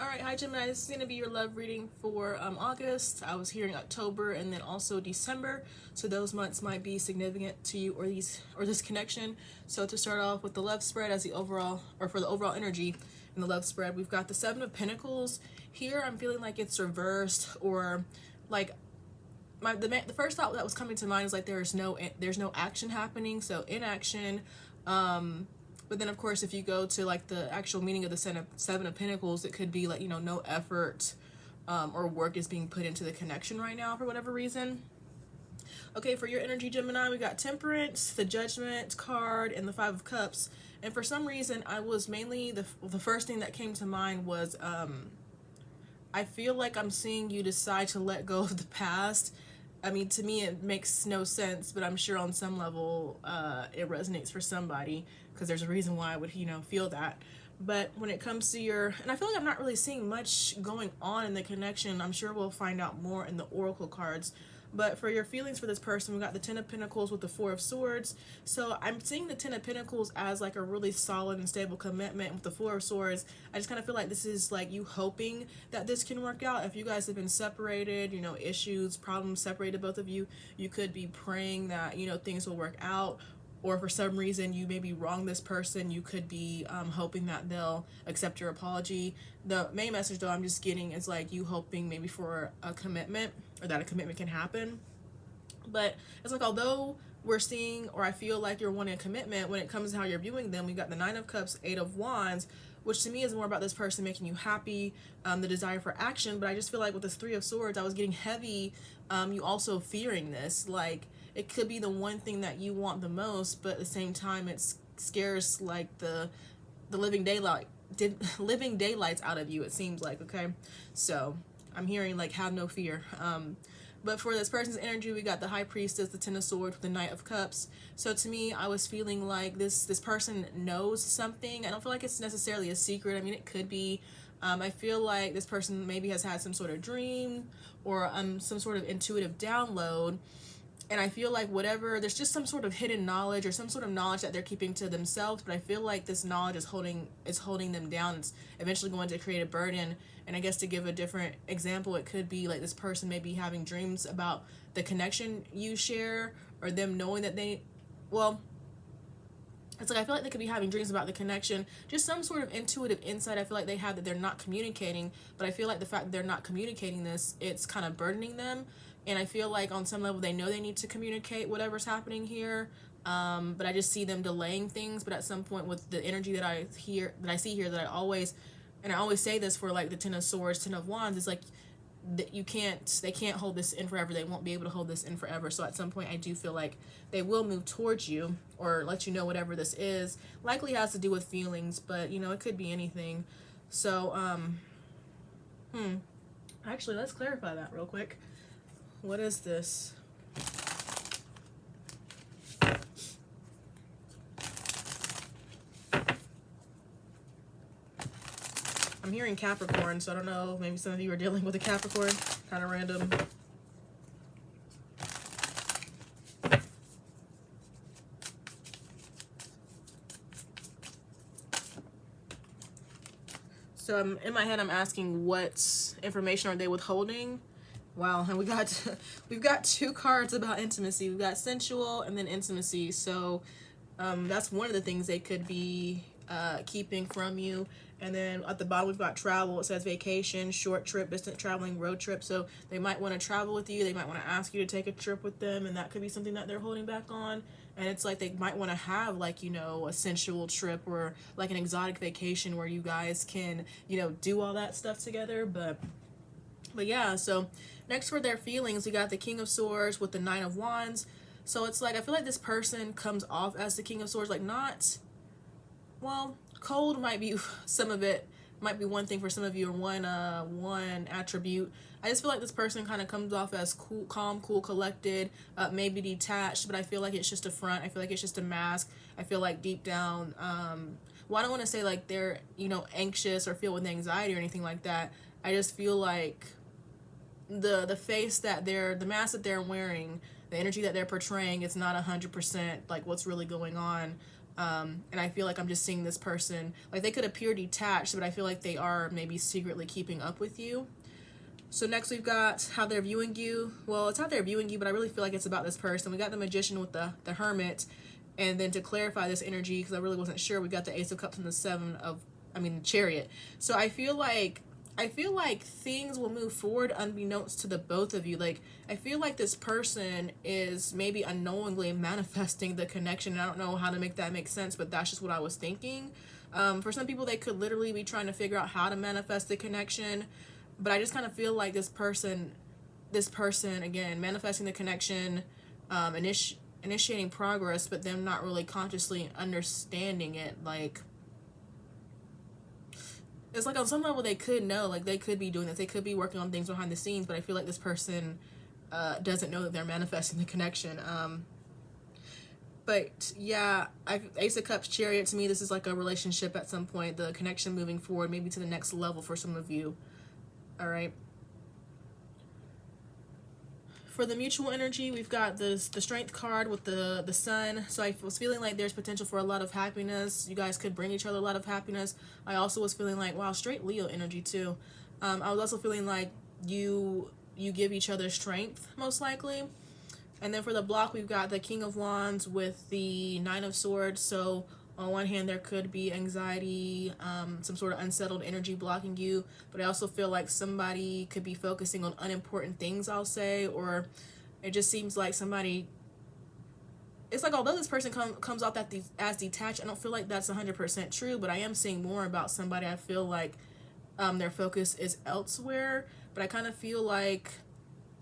Alright, hi Gemini, this is going to be your love reading for August. I was hearing October and then also December, so those months might be significant to you or this connection. So to start off with the love spread as the overall, or for the overall energy in the love spread, we've got the Seven of Pentacles. Here I'm feeling like it's reversed, or like the first thought that was coming to mind is like there's no action happening, so inaction. But then, of course, if you go to like the actual meaning of the Seven of Pentacles, it could be like, you know, no effort or work is being put into the connection right now for whatever reason. Okay, for your energy, Gemini, we got Temperance, the Judgment card, and the Five of Cups. And for some reason, I was mainly, the first thing that came to mind was, I feel like I'm seeing you decide to let go of the past. I mean, to me, it makes no sense, but I'm sure on some level it resonates for somebody, because there's a reason why I would, you know, feel that. But when it comes to your, and I feel like I'm not really seeing much going on in the connection. I'm sure we'll find out more in the Oracle cards. But for your feelings for this person, we got the Ten of Pentacles with the Four of Swords. So I'm seeing the Ten of Pentacles as like a really solid and stable commitment. With the Four of Swords, I just kind of feel like this is like you hoping that this can work out. If you guys have been separated, you know, issues, problems separated both of you, you could be praying that, you know, things will work out. Or for some reason you maybe wrong this person, you could be hoping that they'll accept your apology. The main message though I'm just getting is like you hoping maybe for a commitment, or that a commitment can happen. But it's like, although we're seeing, or I feel like you're wanting a commitment, when it comes to how you're viewing them, we got the Nine of Cups, Eight of Wands, which to me is more about this person making you happy, the desire for action. But I just feel like with this Three of Swords, I was getting heavy, you also fearing this, like it could be the one thing that you want the most, but at the same time it scares like the living daylights out of you, it seems like. Okay, so I'm hearing like have no fear. But for this person's energy, we got the High Priestess, the Ten of Swords, with the Knight of Cups. So to me, I was feeling like this person knows something. I don't feel like it's necessarily a secret. I mean, it could be. I feel like this person maybe has had some sort of dream, or some sort of intuitive download. And I feel like whatever, there's just some sort of hidden knowledge, or some sort of knowledge that they're keeping to themselves. But I feel like this knowledge is holding them down. It's eventually going to create a burden. And I guess to give a different example, it could be like this person may be having dreams about the connection you share, or them knowing that it's like I feel like they could be having dreams about the connection, just some sort of intuitive insight I feel like they have that they're not communicating. But I feel like the fact that they're not communicating this, it's kind of burdening them. And I feel like on some level they know they need to communicate whatever's happening here. But I just see them delaying things. But at some point, with the energy that I see here, that I always say this for like the Ten of Swords, Ten of Wands, is like that they can't hold this in forever. They won't be able to hold this in forever. So at some point I do feel like they will move towards you, or let you know whatever this is. Likely has to do with feelings, but you know, it could be anything. So actually, let's clarify that real quick. What is this? I'm hearing Capricorn, so I don't know, maybe some of you are dealing with a Capricorn. Kind of random. So in my head, I'm asking what information are they withholding? Wow, and we've got two cards about intimacy. We've got sensual and then intimacy. So that's one of the things they could be keeping from you. And then at the bottom we've got travel. It says vacation, short trip, distant traveling, road trip. So they might want to travel with you. They might want to ask you to take a trip with them, and that could be something that they're holding back on. And it's like they might want to have, like, you know, a sensual trip, or like an exotic vacation where you guys can, you know, do all that stuff together. But yeah, so next for their feelings, we got the King of Swords with the Nine of Wands. So it's like I feel like this person comes off as the King of Swords, like not, well, cold might be some of it, might be one thing for some of you, or one attribute. I just feel like this person kind of comes off as cool, calm, cool, collected, maybe detached, but I feel like it's just a front. I feel like it's just a mask. I feel like deep down, well, I don't want to say like they're, you know, anxious or filled with anxiety or anything like that. I just feel like the face that the mask that they're wearing, the energy that they're portraying, it's not 100% like what's really going on. And I feel like I'm just seeing this person, like they could appear detached, but I feel like they are maybe secretly keeping up with you. So next we've got how they're viewing you. Well, it's how they're viewing you, but I really feel like it's about this person. We got the Magician with the Hermit. And then to clarify this energy, because I really wasn't sure, we got the Ace of Cups and the Chariot. So I feel like things will move forward unbeknownst to the both of you. Like, I feel like this person is maybe unknowingly manifesting the connection. I don't know how to make that make sense, but that's just what I was thinking. For some people, they could literally be trying to figure out how to manifest the connection. But I just kind of feel like this person, again, manifesting the connection, initiating progress, but them not really consciously understanding it. Like, it's like on some level they could know, like they could be doing this, they could be working on things behind the scenes, but I feel like this person doesn't know that they're manifesting the connection. But yeah, Ace of Cups, Chariot, to me this is like a relationship at some point, the connection moving forward, maybe to the next level for some of you. All right. For the mutual energy, we've got the Strength card with the Sun. So I was feeling like there's potential for a lot of happiness. You guys could bring each other a lot of happiness. I also was feeling like, wow, straight Leo energy too. I was also feeling like you give each other strength, most likely. And then for the block, we've got the King of Wands with the Nine of Swords. So on one hand, there could be anxiety, some sort of unsettled energy blocking you, but I also feel like somebody could be focusing on unimportant things, I'll say, or it just seems like somebody, it's like although this person comes off as detached, I don't feel like that's 100% true, but I am seeing more about somebody. I feel like their focus is elsewhere, but I kind of feel like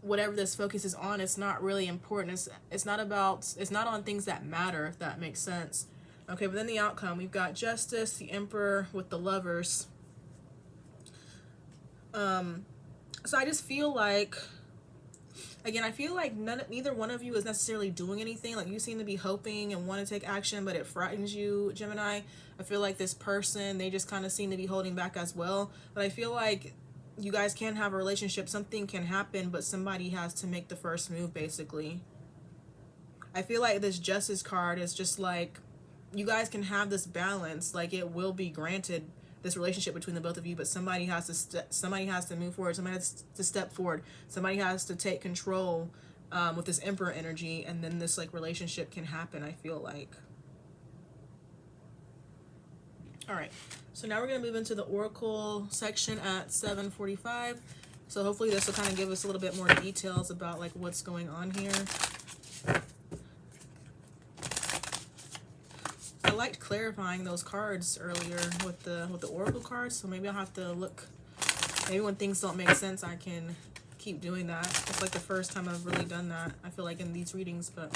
whatever this focus is on, it's not really important. It's not on things that matter, if that makes sense. Okay, but then the outcome, we've got Justice, the Emperor with the Lovers. So I just feel like, again, I feel like neither one of you is necessarily doing anything. Like, you seem to be hoping and want to take action, but it frightens you, Gemini. I feel like this person, they just kind of seem to be holding back as well. But I feel like you guys can have a relationship. Something can happen, but somebody has to make the first move, basically. I feel like this Justice card is just like, you guys can have this balance, like it will be granted, this relationship between the both of you, but somebody has to move forward, somebody has to step forward, somebody has to take control with this Emperor energy, and then this like relationship can happen, I feel like. All right, so now we're going to move into the Oracle section at 7:45. So hopefully this will kind of give us a little bit more details about like what's going on here. I liked clarifying those cards earlier with the Oracle cards, so maybe I'll have to look. Maybe when things don't make sense, I can keep doing that. It's like the first time I've really done that, I feel like, in these readings, but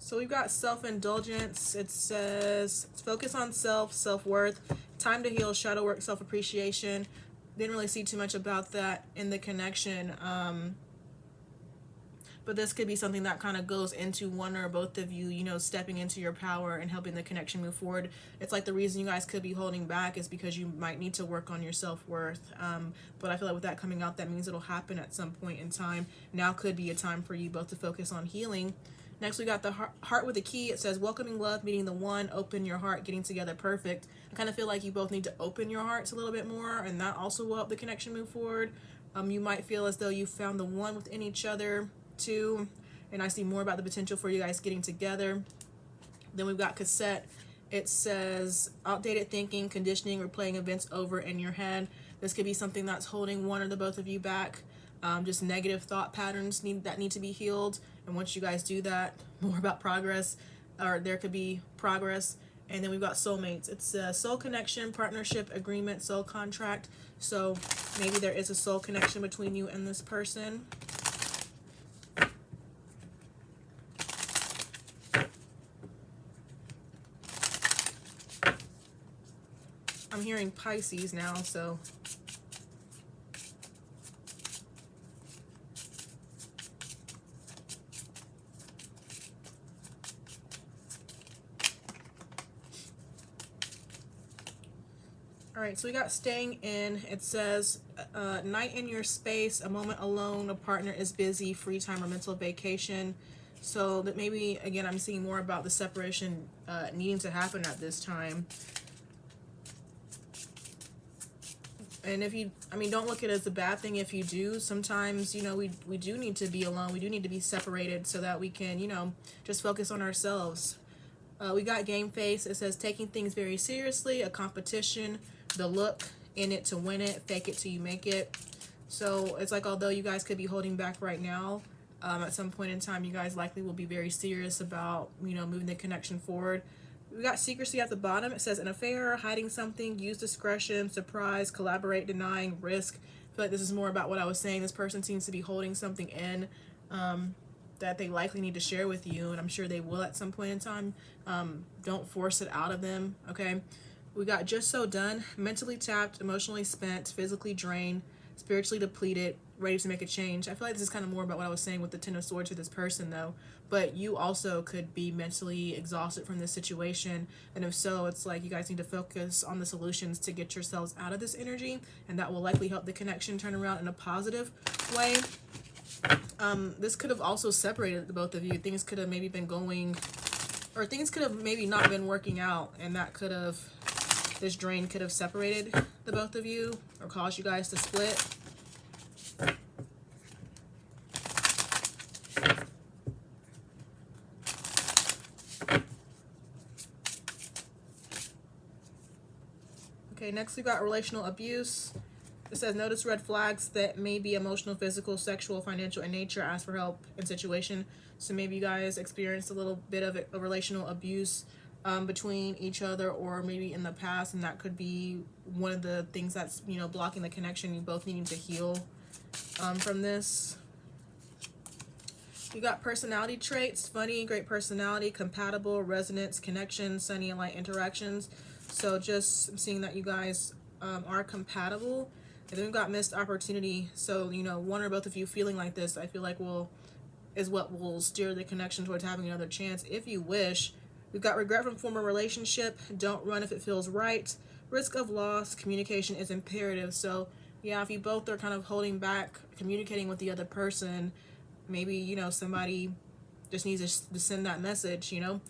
so we've got self-indulgence. It says focus on self-worth, time to heal, shadow work, self-appreciation. Didn't really see too much about that in the connection, but this could be something that kind of goes into one or both of you, you know, stepping into your power and helping the connection move forward. It's like the reason you guys could be holding back is because you might need to work on your self-worth, but I feel like with that coming out, that means it'll happen at some point in time. Now could be a time for you both to focus on healing. Next, we got the heart with a key. It says welcoming love, meeting the one, open your heart, getting together, perfect. I kind of feel like you both need to open your hearts a little bit more, and that also will help the connection move forward. You might feel as though you found the one within each other too, and I see more about the potential for you guys getting together. Then we've got Cashapp. It says outdated thinking, conditioning, replaying events over in your head. This could be something that's holding one or the both of you back. Just negative thought patterns that need to be healed. And once you guys do that, more about progress, or there could be progress. And then we've got soulmates. It's a soul connection, partnership, agreement, soul contract. So maybe there is a soul connection between you and this person. I'm hearing Pisces now, so All right, so we got staying in. It says, night in your space, a moment alone, a partner is busy, free time or mental vacation. So that maybe, again, I'm seeing more about the separation needing to happen at this time. And if you, I mean, don't look at it as a bad thing if you do. Sometimes, you know, we do need to be alone. We do need to be separated so that we can, you know, just focus on ourselves. We got game face. It says taking things very seriously, a competition, the look in it to win it, fake it till you make it. So it's like, although you guys could be holding back right now, at some point in time, you guys likely will be very serious about, you know, moving the connection forward. We got secrecy at the bottom. It says an affair, hiding something, use discretion, surprise, collaborate, denying, risk. I feel like this is more about what I was saying. This person seems to be holding something in that they likely need to share with you, and I'm sure they will at some point in time. Don't force it out of them, okay? We got just so done, mentally tapped, emotionally spent, physically drained, spiritually depleted, ready to make a change. I feel like this is kind of more about what I was saying with the Ten of Swords for this person, though. But you also could be mentally exhausted from this situation. And if so, it's like you guys need to focus on the solutions to get yourselves out of this energy. And that will likely help the connection turn around in a positive way. This could have also separated the both of you. Things could have maybe been going, or things could have maybe not been working out. And that could have, this drain could have separated the both of you or caused you guys to split. Okay, next we got relational abuse. It says notice red flags that may be emotional, physical, sexual, financial in nature. Ask for help in situation. So maybe you guys experienced a little bit of a relational abuse between each other, or maybe in the past, and that could be one of the things that's, you know, blocking the connection. You both needing to heal from this. You got personality traits: funny, great personality, compatible, resonance, connection, sunny and light interactions. So just seeing that you guys are compatible. And then we've got missed opportunity. So, you know, one or both of you feeling like this, I feel like is what will steer the connection towards having another chance if you wish. We've got regret from former relationship. Don't run if it feels right. Risk of loss. Communication is imperative. So yeah, if you both are kind of holding back communicating with the other person, maybe, you know, somebody just needs to send that message, you know.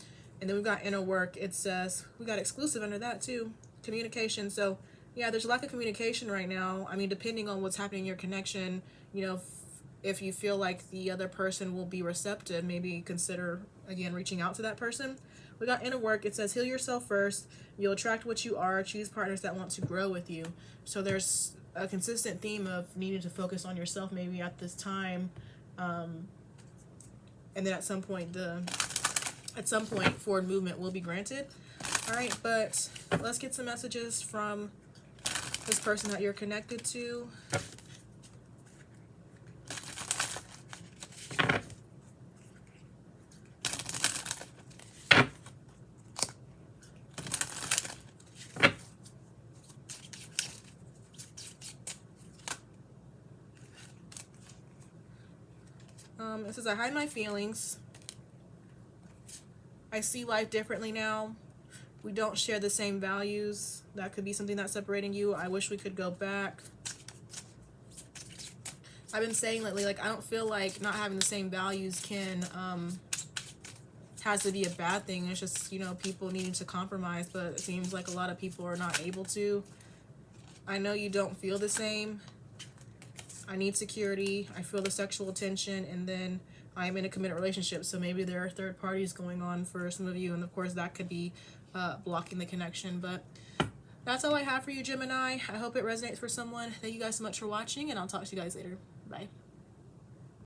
And then we've got inner work. It says we got exclusive under that too, communication. So yeah, there's a lack of communication right now. I mean, depending on what's happening in your connection, you know, if you feel like the other person will be receptive, maybe consider again reaching out to that person. We got inner work. It says heal yourself first. You'll attract what you are. Choose partners that want to grow with you. So there's a consistent theme of needing to focus on yourself maybe at this time, and then at some point forward movement will be granted. All right, but let's get some messages from this person that you're connected to. It says, I hide my feelings. I see life differently now. We don't share the same values. That could be something that's separating you. I wish we could go back. I've been saying lately, like, I don't feel like not having the same values has to be a bad thing. It's just, you know, people needing to compromise, but it seems like a lot of people are not able to. I know you don't feel the same. I need security. I feel the sexual tension, and then I'm in a committed relationship. So maybe there are third parties going on for some of you, and of course that could be blocking the connection. But that's all I have for you, Gemini. I hope it resonates for someone. Thank you guys so much for watching, and I'll talk to you guys later. Bye.